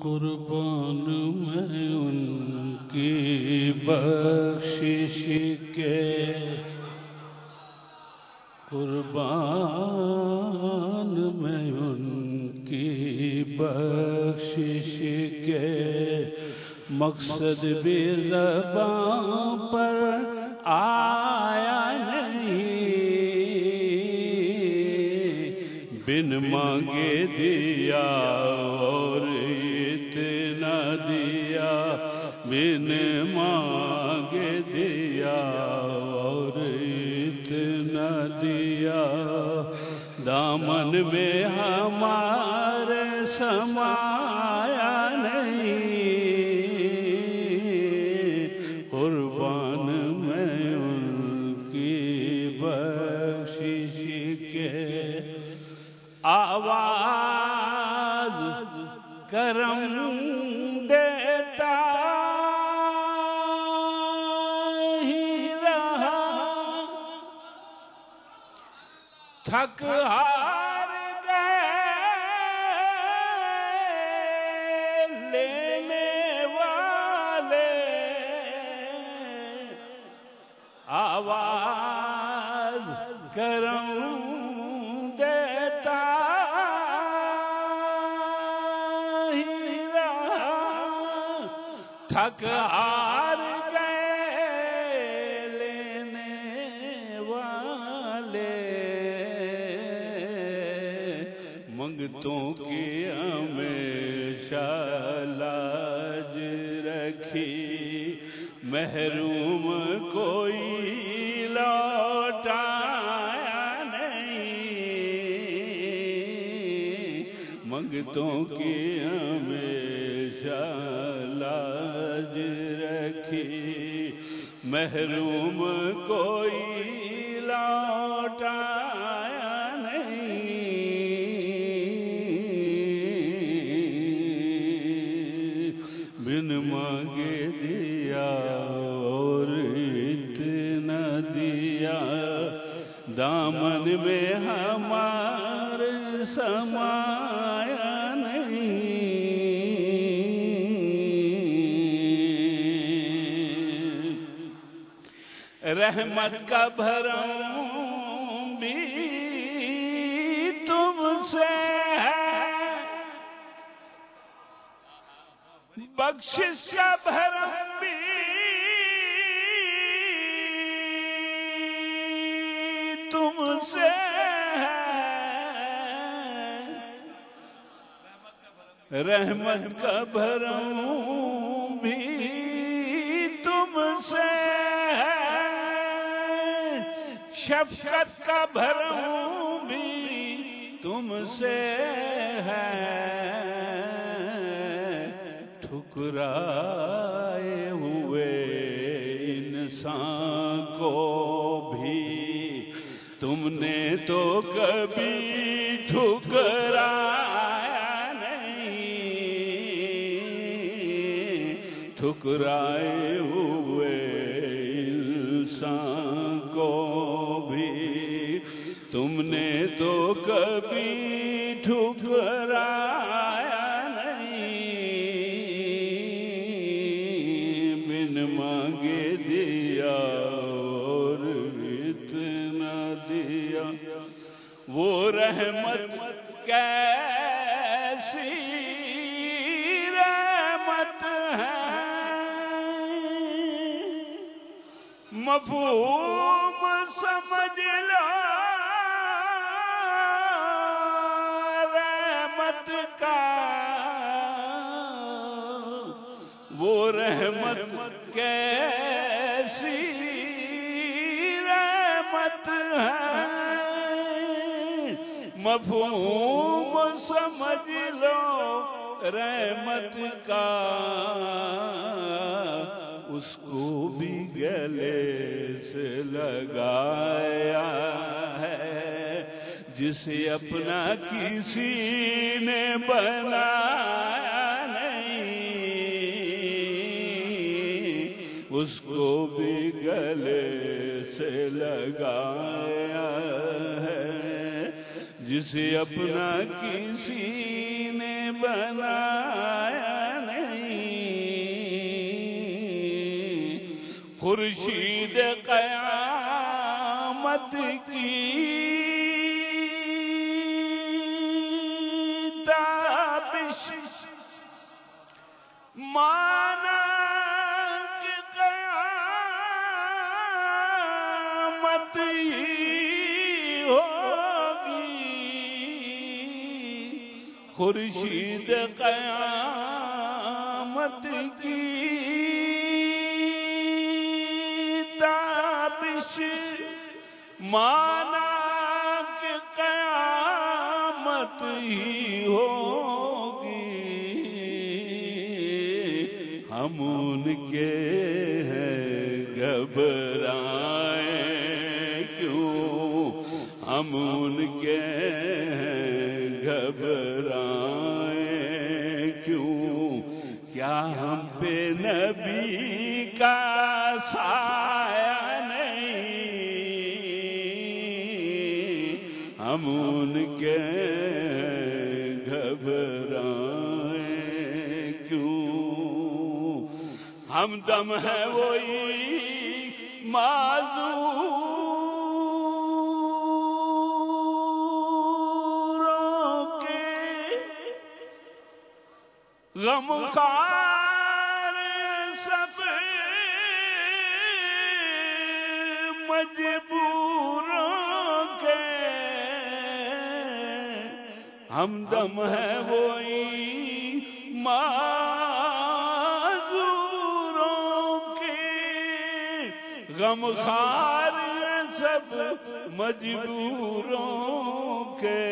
قربان میں ان کی بخشش کے، قربان میں ان کی بخشش کے، مقصد بھی زبان پر آیا نہیں، بن مانگے دیا اور اتنا دیا، بن مانگے دیا اور اتنا دیا، دامن میں ہمارے سمایا نہیں، قربان میں ان کی بخشش کے، آواز کرم دیتا ہی رہا، تھک ہار گئے لینے والے، آواز کرم دیتا ہی رہا، تھک ہار گئے لینے والے، منگتوں کی ہمیشہ لاج رکھی، محروم کوئی لوٹایا نہیں، منگتوں کی ہمیشہ لاج رکھی، محروم کوئی لوٹایا نہیں، بن مانگے دیا اور اتنا دیا، دامن میں ہمارے سمایا نہیں، رحمت کا بھرم بھی تم سے ہے، بخشش کا بھرم بھی تم سے ہے، رحمت کا بھرم بھی تم سے ہے، شفقت کا بھرم بھی تم سے ہے، ٹھکرائے ہوئے انسان کو بھی تم نے تو کبھی ٹھکرایا نہیں، ٹھکرائے ہوئے انسان کو بھی تم نے تو کبھی ٹھکرایا نہیں، بن مانگے دیا اور اتنا دیا، وہ رحمت کیسی رحمت ہے، مفہوم سمجھ لو رحمت کا، وہ رحمت کیسی رحمت ہے، مفہوم سمجھ لو رحمت کا، اس کو بھی گلے سے لگایا ہے، جسے اپنا کسی نے بنایا نہیں، اس کو بھی گلے سے لگایا ہے، جسے اپنا کسی نے بنایا نہیں، خورشید قیامت کی تابش مانا کہ قیامت ہی ہوگی، خورشید قیامت کی تابش مانا کہ قیامت ہی ہوگی، ہم ان کے ہیں گھبرائیں کیوں، ہم ان کے ہیں گھبرائیں کیوں، کیا ہم پہ نبی کا سایہ نہیں، ہم ان کے گھبرائیں کیوں، ہمدم ہے وہی معذوروں کے، غمخوار سب مجبوروں کے، ہمدم ہے وہی معذوروں کے، غمخوار سب مجبوروں کے،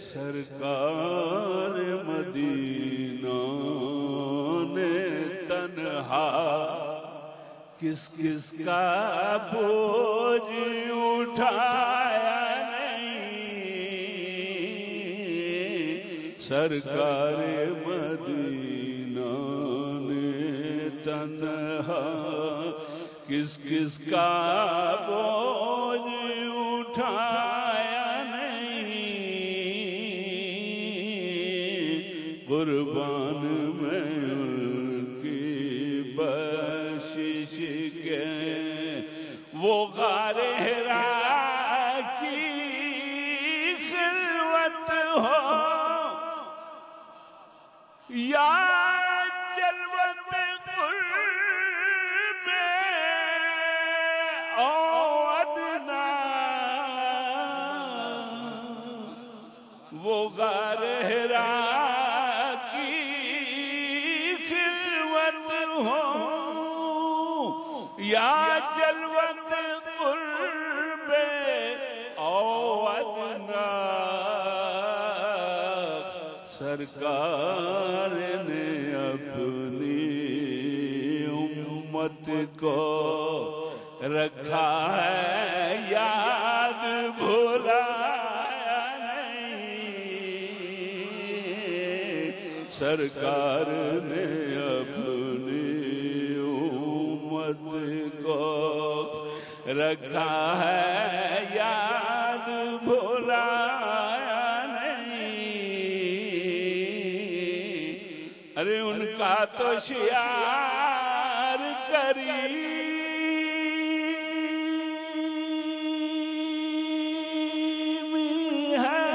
سرکار مدینہ نے تنہا کس کس کا بوجھ اٹھایا نہیں، سرکار مدینہ نے تنہا کس کس کا بوجھ اٹھایا نہیں، قربان میں ان کی بخشش کے وہ غار حرا کی خلوت ہو، یا جلوت قرب او ادنا، وہ غار حرا کی خلوت ہو، یا جلوت قرب او ادنا، سرکار نے اپنی امت کو رکھا ہے یاد، بھلایا نہیں، سرکار نے اپنی امت کو رکھا ہے یاد، بھلایا نہیں، ارے ان کا تو شعار کریمی ہے،